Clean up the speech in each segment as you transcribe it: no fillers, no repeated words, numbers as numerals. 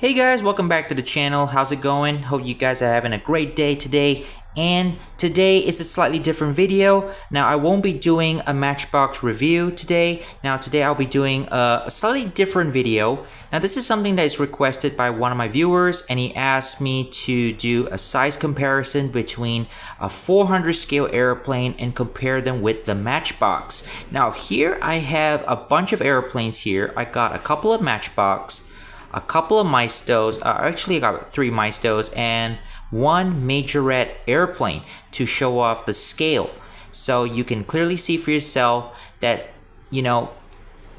Hey guys, welcome back to the channel. How's it going? Hope you guys are having a great day today. And today is a slightly different video. Now I won't be doing a Matchbox review today. Today I'll be doing a slightly different video. Now this is something that is requested by one of my viewers, and he asked me to do a size comparison between a 400 scale airplane and compare them with the Matchbox. Now here I have a bunch of airplanes here. I got a couple of Matchbox, a couple of Maistos, actually I got 3 Maistos and 1 Majorette airplane to show off the scale. So you can clearly see for yourself that, you know,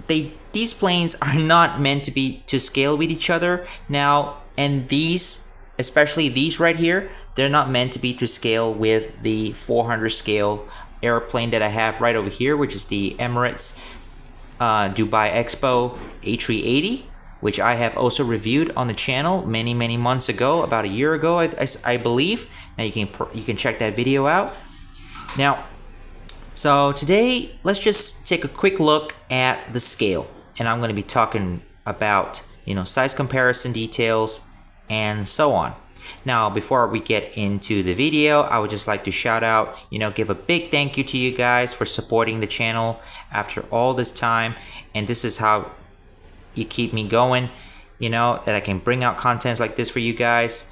these planes are not meant to be to scale with each other. Now, and these, especially these right here, they're not meant to be to scale with the 400 scale airplane that I have right over here, which is the Emirates Dubai Expo A380. Which I have also reviewed on the channel many months ago, about a year ago, I believe. Now you can check that video out. Now, so today let's just take a quick look at the scale, and I'm going to be talking about, you know, size comparison details and so on. Now, before we get into the video, I would just like to shout out, you know, give a big thank you to you guys for supporting the channel after all this time, and this is how you keep me going, you know, that I can bring out contents like this for you guys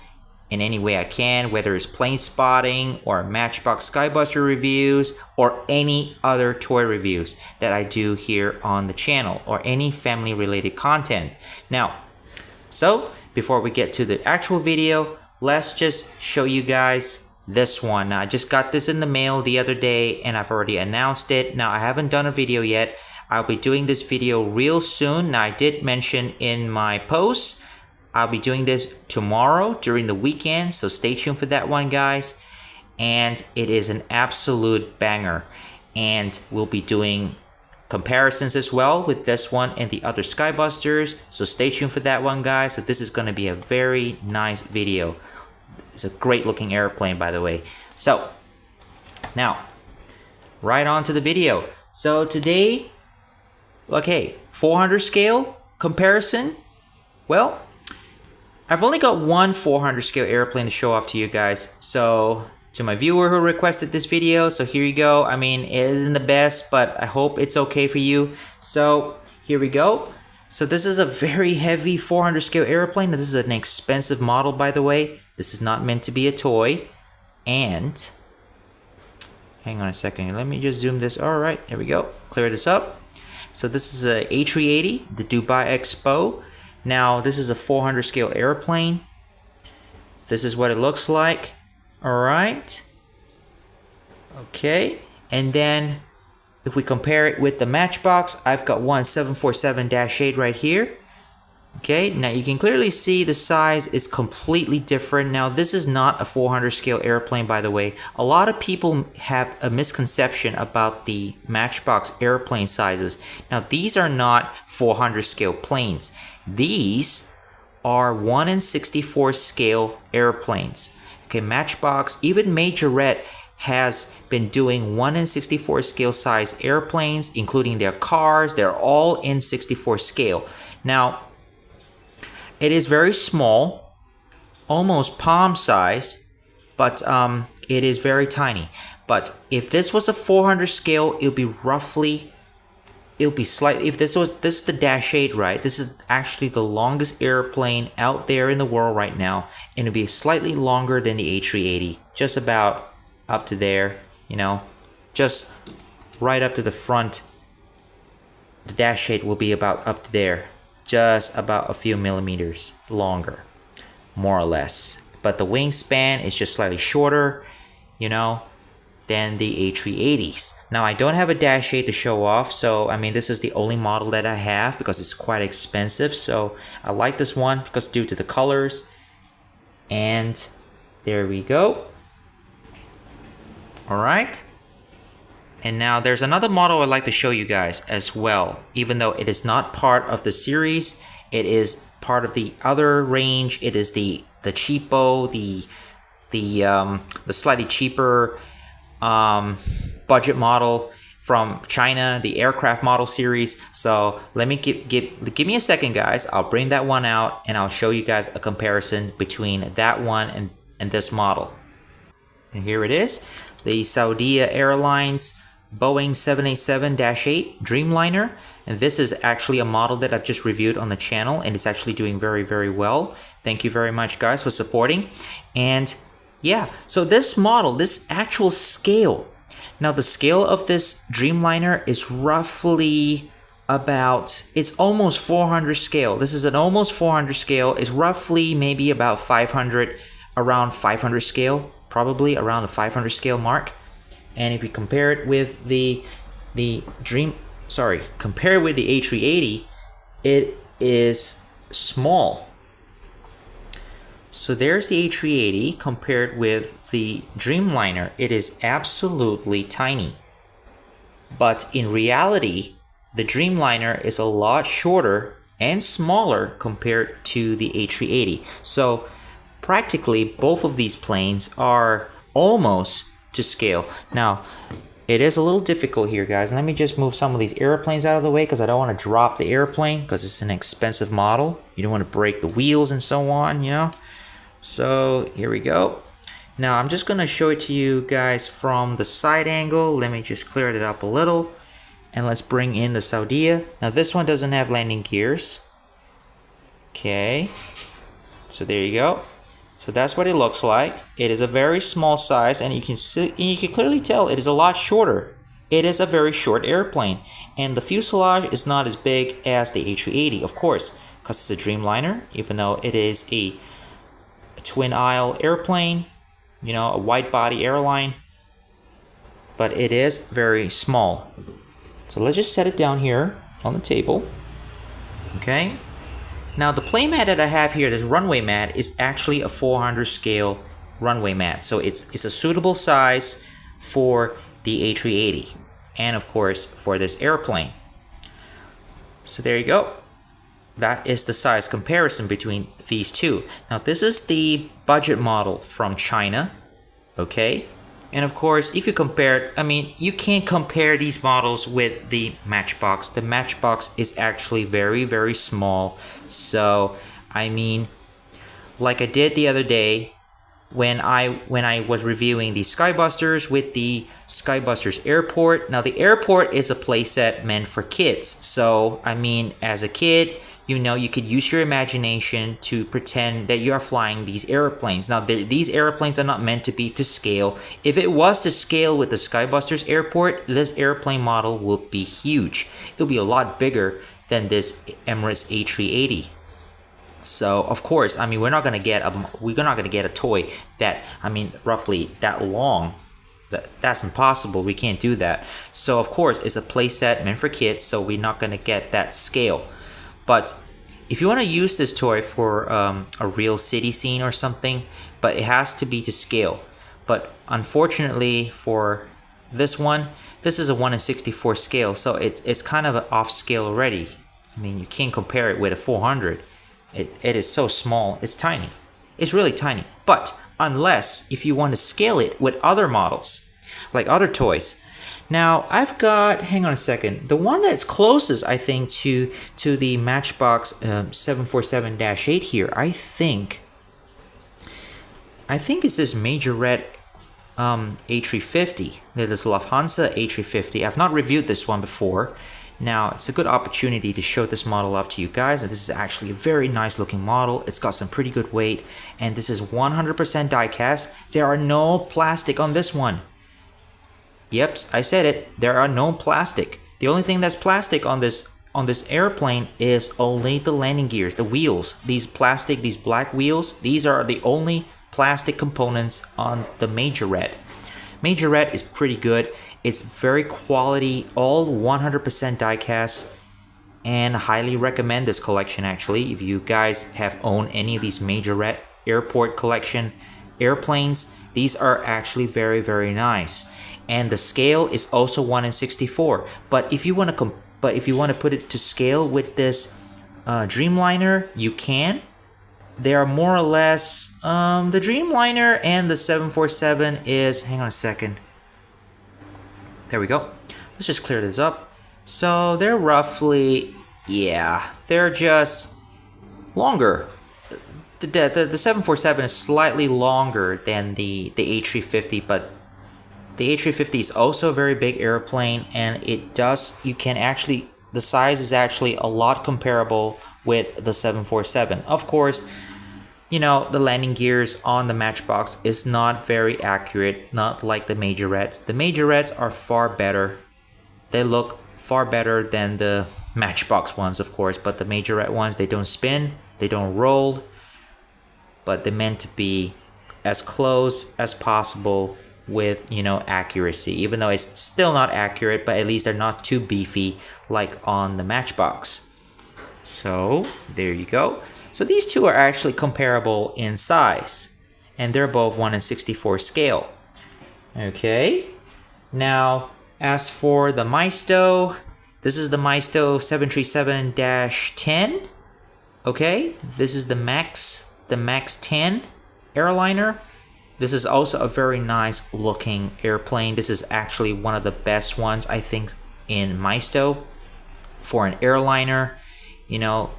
in any way I can, whether it's plane spotting or Matchbox Sky Buster reviews or any other toy reviews that I do here on the channel or any family related content. Now, so before we get to the actual video, let's just show you guys this one. Now, I just got this in the mail the other day and I've already announced it. Now, I haven't done a video yet. I'll be doing this video real soon. Now, I did mention in my post, I'll be doing this tomorrow during the weekend, so stay tuned for that one, guys. And it is an absolute banger. And we'll be doing comparisons as well with this one and the other Sky Busters, so stay tuned for that one, guys. So this is going to be a very nice video. It's a great looking airplane, by the way. So, now, right on to the video. So today, okay, 400 scale comparison. Well, I've only got one 400 scale airplane to show off to you guys. So to my viewer who requested this video, so here you go. I mean, it isn't the best, but I hope it's okay for you. So here we go. So this is a very heavy 400 scale airplane. This is an expensive model, by the way. This is not meant to be a toy. And hang on a second. Let me just zoom this. All right, there we go. Clear this up. So this is a A380, the Dubai Expo. Now this is a 400 scale airplane. This is what it looks like. All right. Okay. And then if we compare it with the Matchbox, I've got one 747-8 right here. Okay, now you can clearly see the size is completely different. Now this is not a 400 scale airplane, by the way. A lot of people have a misconception about the Matchbox airplane sizes. Now these are not 400 scale planes. These are 1 in 64 scale airplanes. Okay, Matchbox, even Majorette has been doing 1 in 64 scale size airplanes, including their cars. They're all in 64 scale. Now, it is very small, almost palm size, but it is very tiny. But if this was a 400 scale, it'll be slightly, if this is the Dash 8, right? This is actually the longest airplane out there in the world right now, and it'll be slightly longer than the A380, just about up to there, you know, just right up to the front. The Dash 8 will be about up to there. Just about a few millimeters longer, more or less. But the wingspan is just slightly shorter, you know, than the A380s. Now, I don't have a Dash 8 to show off, so I mean, this is the only model that I have because it's quite expensive. So I like this one because due to the colors. And there we go. All right. And now there's another model I'd like to show you guys as well. Even though it is not part of the series, it is part of the other range. It is the cheapo, the slightly cheaper budget model from China, the aircraft model series. So let me give me a second, guys. I'll bring that one out and I'll show you guys a comparison between that one and this model. And here it is, the Saudi Airlines Boeing 787-8 Dreamliner. And this is actually a model that I've just reviewed on the channel, and it's actually doing very, very well. Thank you very much, guys, for supporting. And yeah, so this model, this actual scale, now the scale of this Dreamliner is roughly about, it's almost 400 scale. This is an almost 400 scale. It's roughly maybe about 500, around 500 scale, probably around the 500 scale mark. And if you compare it with compare it with the A380, it is small. So there's the A380 compared with the Dreamliner. It is absolutely tiny. But in reality, the Dreamliner is a lot shorter and smaller compared to the A380. So practically both of these planes are almost to scale. Now, it is a little difficult here, guys. Let me just move some of these airplanes out of the way because I don't want to drop the airplane because it's an expensive model. You don't want to break the wheels and so on, you know. So here we go. Now I'm just going to show it to you guys from the side angle. Let me just clear it up a little. And let's bring in the Saudi. Now this one doesn't have landing gears. Okay. So there you go. So that's what it looks like. It is a very small size, and you can clearly tell it is a lot shorter. It is a very short airplane, and the fuselage is not as big as the A380, of course, because it's a Dreamliner, even though it is a twin aisle airplane, you know, a wide body airline, but it is very small. So let's just set it down here on the table. Okay. Now the plane mat that I have here, this runway mat, is actually a 400 scale runway mat. So it's a suitable size for the A380 and of course for this airplane. So there you go. That is the size comparison between these two. Now this is the budget model from China, okay? And of course, if you compare it, I mean, you can't compare these models with the Matchbox. The Matchbox is actually very, very small. So, I mean, like I did the other day when I was reviewing the Sky Busters with the Sky Busters Airport. Now, the airport is a playset meant for kids. So, I mean, as a kid, you know, you could use your imagination to pretend that you are flying these airplanes. Now, these airplanes are not meant to be to scale. If it was to scale with the Sky Busters Airport, this airplane model would be huge. It would be a lot bigger than this Emirates A380. So, of course, I mean, we're not gonna get a toy that, I mean, roughly that long. That's impossible. We can't do that. So, of course, it's a playset meant for kids. So, we're not gonna get that scale. But if you want to use this toy for a real city scene or something, but it has to be to scale. But unfortunately for this one, this is a 1/64 scale, so it's kind of off scale already. I mean, you can't compare it with a 400. It is so small. It's tiny. It's really tiny. But unless if you want to scale it with other models, like other toys. Now, I've got, hang on a second, the one that's closest, I think, to the Matchbox 747-8 here, I think is this Majorette A350. This Lufthansa A350. I've not reviewed this one before. Now, it's a good opportunity to show this model off to you guys. And this is actually a very nice looking model. It's got some pretty good weight. And this is 100% die-cast. There are no plastic on this one. Yep, I said it. There are no plastic. The only thing that's plastic on this airplane is only the landing gears, the wheels. These black wheels, these are the only plastic components on the Majorette. Majorette is pretty good. It's very quality, all 100% die-cast, and I highly recommend this collection actually. If you guys have owned any of these Majorette airport collection airplanes, these are actually very, very nice. And the scale is also 1/64. But if you want to put it to scale with this Dreamliner, you can. They are more or less the Dreamliner and the 747 is, hang on a second. There we go. let's just clear this up. So they're roughly, yeah, they're just longer. The 747 is slightly longer than the A350, but the A350 is also a very big airplane, and you can actually, the size is actually a lot comparable with the 747. Of course, you know, the landing gears on the Matchbox is not very accurate, not like the Majorettes. The Majorettes are far better. They look far better than the Matchbox ones, of course, but the Majorette ones, they don't spin, they don't roll, but they're meant to be as close as possible with, you know, accuracy, even though it's still not accurate, but at least they're not too beefy like on the Matchbox. So there you go. So these two are actually comparable in size, and they're both 1/64 scale. Okay, now as for the Maisto, this is the Maisto 737-10. Okay, this is the Max 10 airliner. This is also a very nice looking airplane. This is actually one of the best ones, I think, in Maisto for an airliner. You know,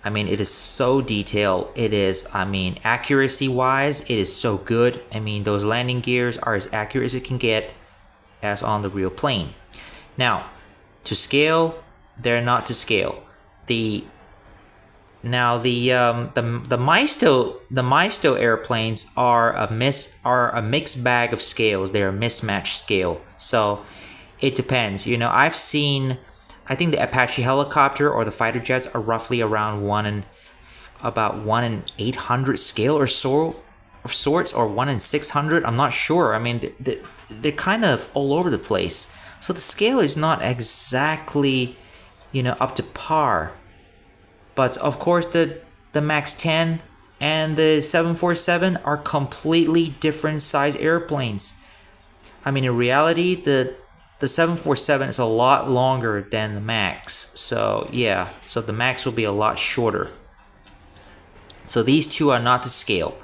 I mean, it is so detailed. It is, I mean, accuracy wise, it is so good. I mean, those landing gears are as accurate as it can get as on the real plane. Now, to scale, they're not to scale. The Maisto airplanes are a mixed bag of scales. They're a mismatched scale. So it depends. You know, I think the Apache helicopter or the fighter jets are roughly around about 1/800 scale or so of sorts, or 1/600. I'm not sure. I mean, they're kind of all over the place. So the scale is not exactly, you know, up to par. But of course, the Max 10 and the 747 are completely different size airplanes. I mean, in reality, the 747 is a lot longer than the Max. So yeah, so the Max will be a lot shorter. So these two are not to scale,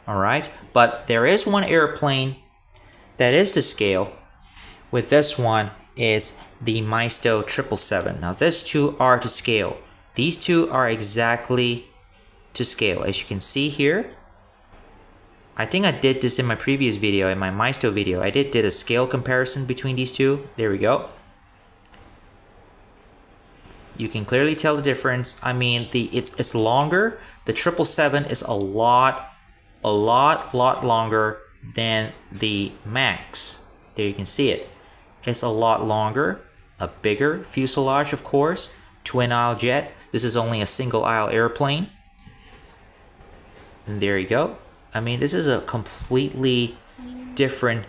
all right? But there is one airplane that is to scale. With this one is the Maisto 777. Now these two are to scale. These two are exactly to scale. As you can see here, I think I did this in my previous video, in my Maisto video. I did a scale comparison between these two. There we go. You can clearly tell the difference. I mean, it's longer. The 777 is a lot longer than the Max. There you can see it. It's a lot longer, a bigger fuselage, of course, twin aisle jet. This is only a single aisle airplane. And there you go. I mean, this is a completely different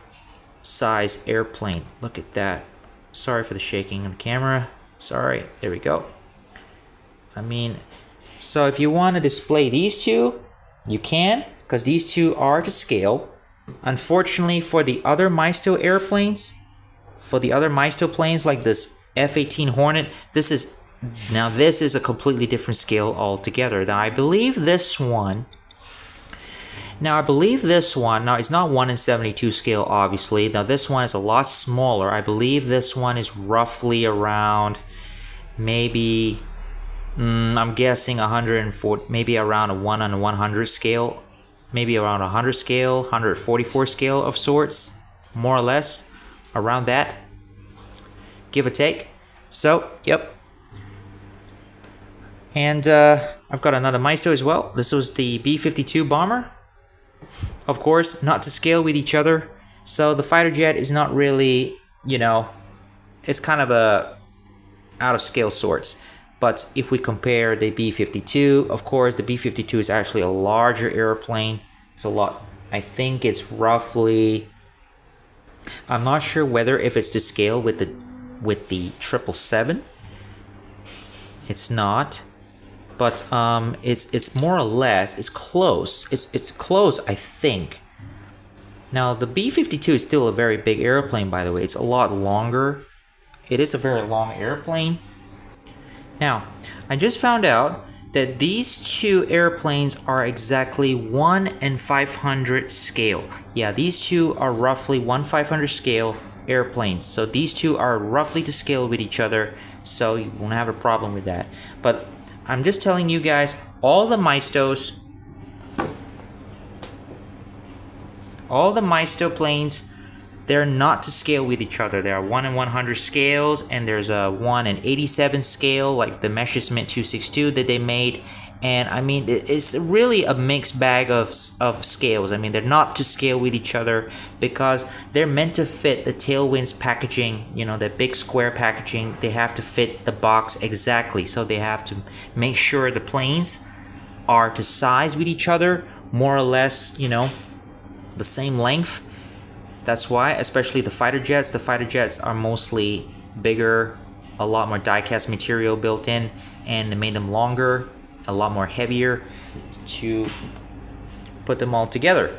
size airplane. Look at that. Sorry for the shaking on the camera. Sorry. There we go. I mean, so if you want to display these two, you can, because these two are to scale. Unfortunately, for the other Maisto airplanes, for the other Maisto planes like this F-18 Hornet, this is a completely different scale altogether. Now I believe this one, now it's not 1/72 scale, obviously. Now this one is a lot smaller. I believe this one is roughly around, maybe, I'm guessing 140, maybe around a 1/100 scale, maybe around 100 scale, 144 scale of sorts, more or less, around that, give or take. So, yep. And I've got another Maisto as well. This was the B-52 bomber. Of course, not to scale with each other. So the fighter jet is not really, you know, it's kind of a out of scale sorts. But if we compare the B-52, of course, the B-52 is actually a larger airplane. It's a lot, I think it's roughly, I'm not sure whether if it's to scale with the 777. It's not. But it's more or less, it's close. It's close, I think. Now the B-52 is still a very big airplane, by the way. It's a lot longer. It is a very long airplane. Now, I just found out that these two airplanes are exactly 1/500 scale. Yeah, these two are roughly 1/500 scale airplanes. So these two are roughly to scale with each other, so you won't have a problem with that. But I'm just telling you guys, all the Maistos planes, they're not to scale with each other. There are 1 in 100 scales, and there's a 1 in 87 scale, like the Messerschmitt 262 that they made. And I mean, it's really a mixed bag of scales. I mean, they're not to scale with each other because they're meant to fit the tailwinds packaging, you know, the big square packaging. They have to fit the box exactly. So they have to make sure the planes are to size with each other, more or less, you know, the same length. That's why, especially the fighter jets are mostly bigger, a lot more die-cast material built in, and they made them longer, a lot more heavier to put them all together.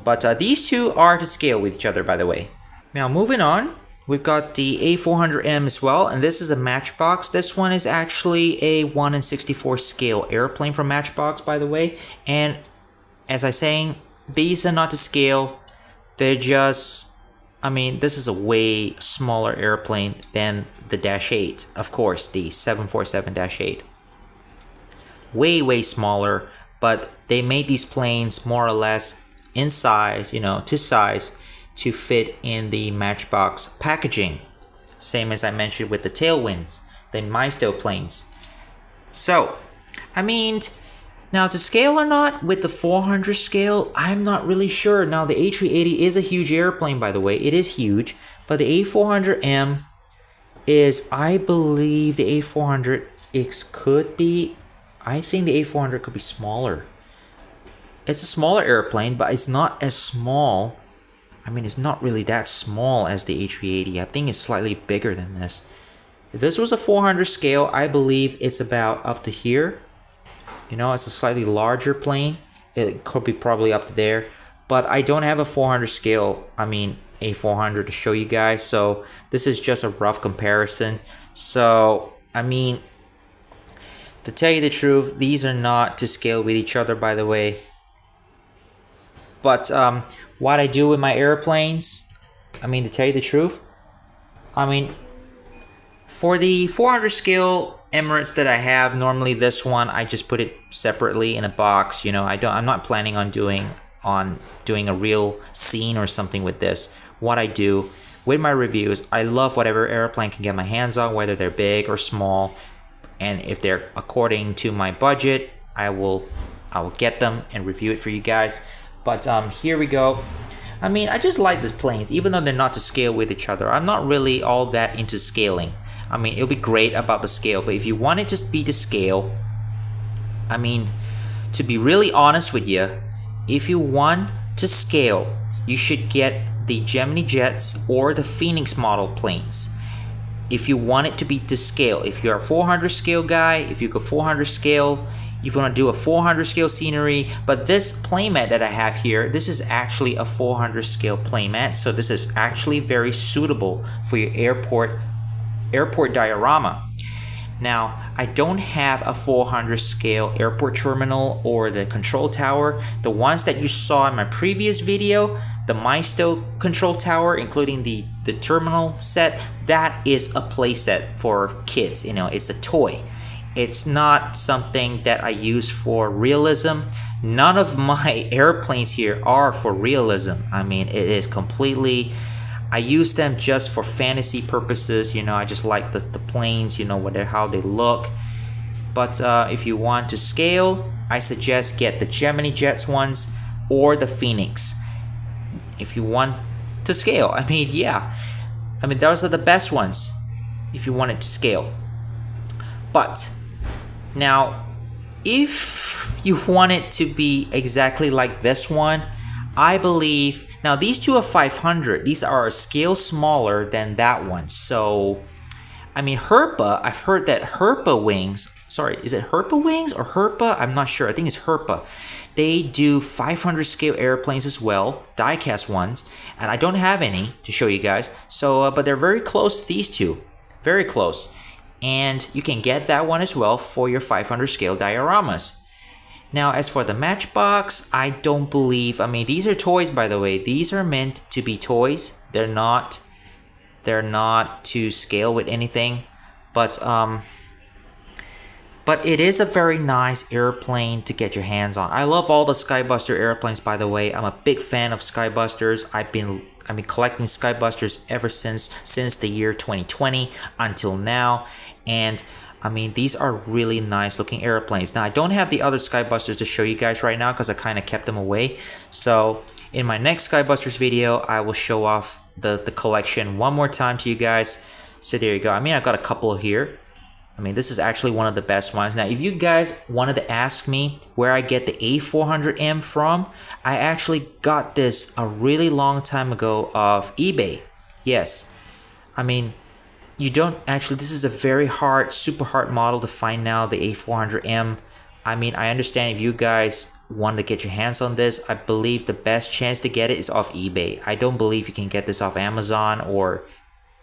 But these two are to scale with each other, by the way. Now moving on, we've got the A400M as well, and this is a Matchbox. This one is actually a 1 in 64 scale airplane from Matchbox, by the way. And as I was saying, these are not to scale. They're just, I mean, this is a way smaller airplane than the Dash 8, of course, the 747-8. Way smaller, but they made these planes more or less in size, you know, to size to fit in the Matchbox packaging. Same as I mentioned with the tailwinds, the Maistos planes. So, I mean, now to scale or not with the 400 scale, I'm not really sure. Now the A380 is a huge airplane, by the way. It is huge, but the A400M is, I believe the A400X could be, I think the A400 could be smaller. It's a smaller airplane, but it's not as small. I mean, it's not really that small as the A380. I think it's slightly bigger than this. If this was a 400 scale, I believe it's about up to here. You know, it's a slightly larger plane. It could be probably up to there. But I don't have a 400 scale, I mean, A400 to show you guys. So this is just a rough comparison. So, I mean, to tell you the truth, these are not to scale with each other, by the way. But what I do with my airplanes, I mean, to tell you the truth, I mean, for the 400 scale Emirates that I have, normally this one, I just put it separately in a box. You know, I'm not planning on doing a real scene or something with this. What I do with my reviews, I love whatever airplane I can get my hands on, whether they're big or small. And if they're according to my budget, I will get them and review it for you guys. But here we go. I mean, I just like these planes, even though they're not to scale with each other. I'm not really all that into scaling. I mean, it'll be great about the scale, but if you want it to be to scale, I mean, to be really honest with you, if you want to scale, you should get the Gemini Jets or the Phoenix model planes. If you want it to be to scale, if you're a 400 scale guy, if you go 400 scale, if you want to do a 400 scale scenery, but this playmat that I have here, this is actually a 400 scale playmat, so this is actually very suitable for your airport diorama. Now, I don't have a 400 scale airport terminal or the control tower. The ones that you saw in my previous video, the Maistos control tower, including the terminal set, that is a playset for kids. You know, it's a toy. It's not something that I use for realism. None of my airplanes here are for realism. I mean, it is completely, I use them just for fantasy purposes. You know, I just like the planes, you know, how they look. But if you want to scale, I suggest get the Gemini Jets ones or the Phoenix. If you want to scale, I mean, yeah. I mean, those are the best ones if you want it to scale. But now, if you want it to be exactly like this one, I believe, now these two are 500. These are a scale smaller than that one. So, I mean, Herpa, I've heard that Herpa wings, sorry, is it Herpa wings or Herpa? I'm not sure. I think it's Herpa. They do 500 scale airplanes as well, die-cast ones, and I don't have any to show you guys. So, but they're very close to these two, very close. And you can get that one as well for your 500 scale dioramas. Now, as for the Matchbox, I don't believe, I mean, these are toys, by the way. These are meant to be toys. They're not They're not to scale with anything, but it is a very nice airplane to get your hands on. I love all the Sky Buster airplanes, by the way. I'm a big fan of Sky Busters. I've been collecting Sky Busters ever since the year 2020 until now, and I mean, these are really nice looking airplanes. Now, I don't have the other Sky Busters to show you guys right now because I kind of kept them away. So in my next Sky Busters video, I will show off the collection one more time to you guys. So there you go. I mean, I've got a couple here. I mean, this is actually one of the best ones. Now, if you guys wanted to ask me where I get the A400M from, I actually got this a really long time ago off eBay. Yes. I mean, you don't actually, this is a very hard, super hard model to find now, the A400M. I mean, I understand if you guys want to get your hands on this, I believe the best chance to get it is off eBay. I don't believe you can get this off Amazon or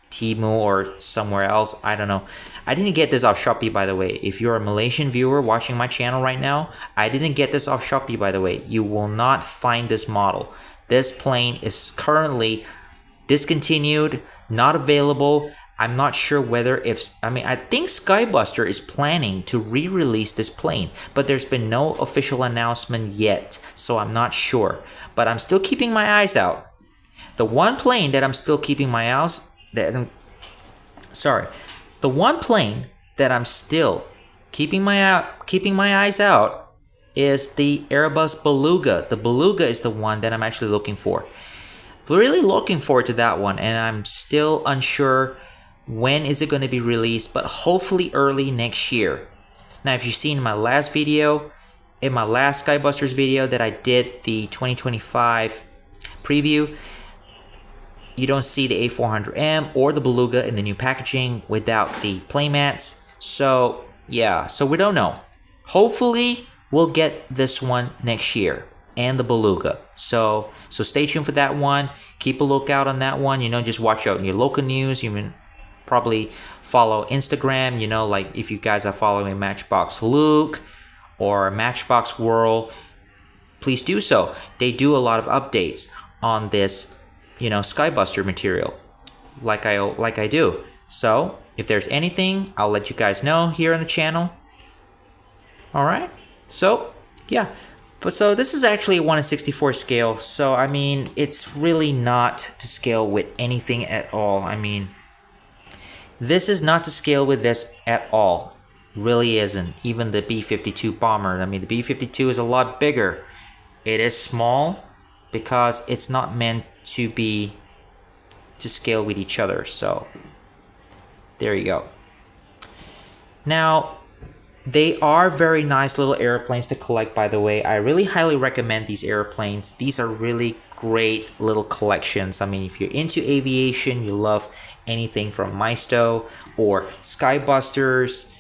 Temu or somewhere else. I don't know. I didn't get this off Shopee, by the way. If you're a Malaysian viewer watching my channel right now, I didn't get this off Shopee, by the way. You will not find this model. This plane is currently discontinued, not available. I'm not sure whether I think Skybuster is planning to re-release this plane, but there's been no official announcement yet, so I'm not sure. But I'm still keeping my eyes out. The one plane that I'm still keeping my eyes the one plane that I'm still keeping my eyes out is the Airbus Beluga. The Beluga is the one that I'm actually looking for. Really looking forward to that one, and I'm still unsure when is it going to be released, but hopefully early next year. Now, if you've seen my last video, in my last Skybusters video that I did, the 2025 preview, you don't see the A400M or the Beluga in the new packaging without the playmats. So yeah, so we don't know. Hopefully we'll get this one next year and the Beluga. So stay tuned for that one. Keep a lookout on that one. Just watch out in your local news. You can probably follow Instagram. Like if you guys are following Matchbox Luke or Matchbox World, please do so. They do a lot of updates on this, Skybuster material, like I do. So if there's anything, I'll let you guys know here on the channel. All right. So yeah. So this is actually a 1/64 scale. So I mean, it's really not to scale with anything at all. I mean, this is not to scale with this at all. Really isn't. Even the B-52 bomber. I mean, the B-52 is a lot bigger. It is small because it's not meant to scale with each other. So there you go. Now, they are very nice little airplanes to collect, by the way. I really highly recommend these airplanes. These are really great little collections. I mean, if you're into aviation, you love anything from Maistos or Sky Busters,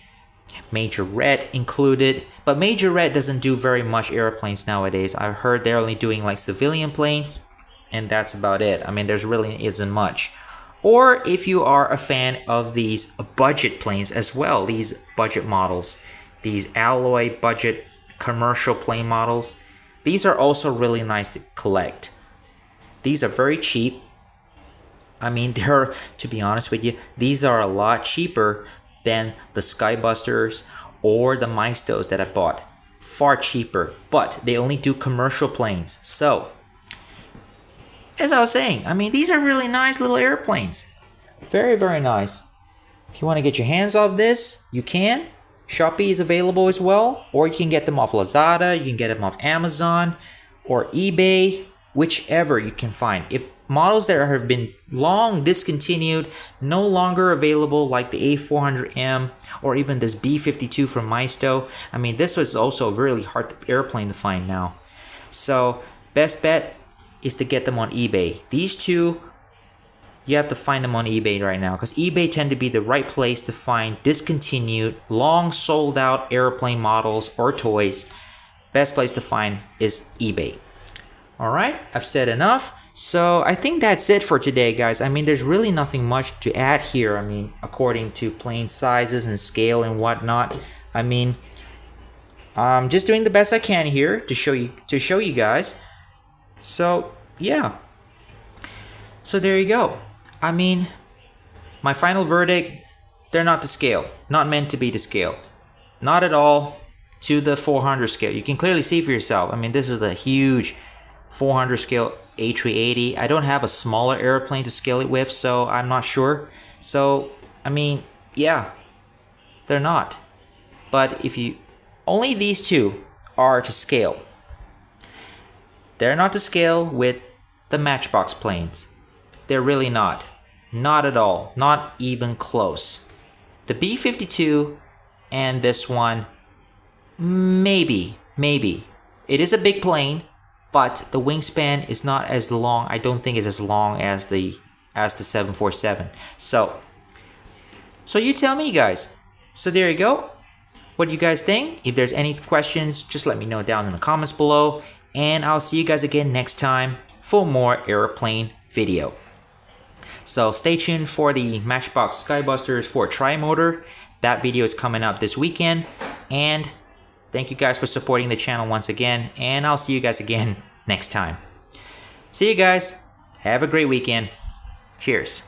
Major Red included. But Major Red doesn't do very much airplanes nowadays. I've heard they're only doing like civilian planes, and that's about it. I mean, there's really isn't much. Or if you are a fan of these budget planes as well, these budget models, these alloy budget commercial plane models, these are also really nice to collect. These are very cheap. I mean, to be honest with you, these are a lot cheaper than the Skybusters or the Maistos that I bought. Far cheaper, but they only do commercial planes. So, as I was saying, I mean, these are really nice little airplanes. Very, very nice. If you want to get your hands off this, you can. Shopee is available as well, or you can get them off Lazada, you can get them off Amazon or eBay, whichever you can find. If models that have been long discontinued, no longer available, like the A400M or even this B-52 from Maistos, I mean, this was also a really hard airplane to find now. So, best bet is to get them on eBay. These two, you have to find them on eBay right now, because eBay tend to be the right place to find discontinued, long sold out airplane models or toys. Best place to find is eBay. All right, I've said enough. So I think that's it for today, guys. I mean, there's really nothing much to add here. I mean, according to plane sizes and scale and whatnot. I mean, I'm just doing the best I can here to show you guys. So yeah. So there you go. I mean, my final verdict, they're not to scale. Not meant to be to scale. Not at all to the 400 scale. You can clearly see for yourself. I mean, this is the huge 400 scale A380. I don't have a smaller airplane to scale it with, so I'm not sure. So, I mean, yeah, they're not. But if you, only these two are to scale. They're not to scale with the Matchbox planes. They're really not. Not at all. Not even close. The B-52 and this one, maybe. It is a big plane, but the wingspan is not as long. I don't think it's as long as the 747. So you tell me, guys. So there you go. What do you guys think? If there's any questions, just let me know down in the comments below. And I'll see you guys again next time for more airplane video. So stay tuned for the Matchbox Sky Busters for tri-motor. That video is coming up this weekend. And thank you guys for supporting the channel once again. And I'll see you guys again next time. See you guys. Have a great weekend. Cheers.